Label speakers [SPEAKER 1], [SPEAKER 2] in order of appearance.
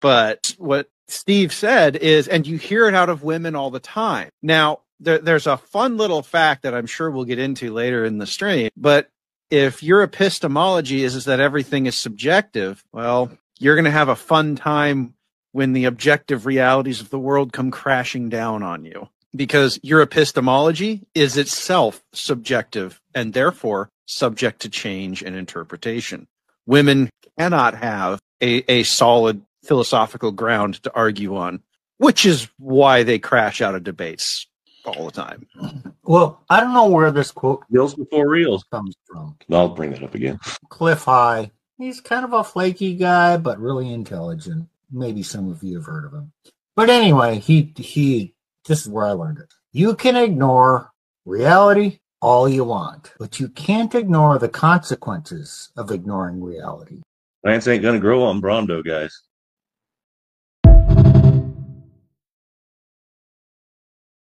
[SPEAKER 1] But what Steve said is, and you hear it out of women all the time. Now, there's a fun little fact that I'm sure we'll get into later in the stream, but if your epistemology is that everything is subjective, well, you're going to have a fun time when the objective realities of the world come crashing down on you, because your epistemology is itself subjective and therefore subject to change and interpretation. Women cannot have a solid philosophical ground to argue on, which is why they crash out of debates all the time.
[SPEAKER 2] Well, I don't know where this quote
[SPEAKER 3] Deals before reels
[SPEAKER 2] comes from.
[SPEAKER 3] I'll bring that up again.
[SPEAKER 2] Cliff High. He's kind of a flaky guy, but really intelligent. Maybe some of you have heard of him. But anyway, he this is where I learned it. You can ignore reality all you want, but you can't ignore the consequences of ignoring reality.
[SPEAKER 3] Plants ain't gonna grow on Brondo, guys.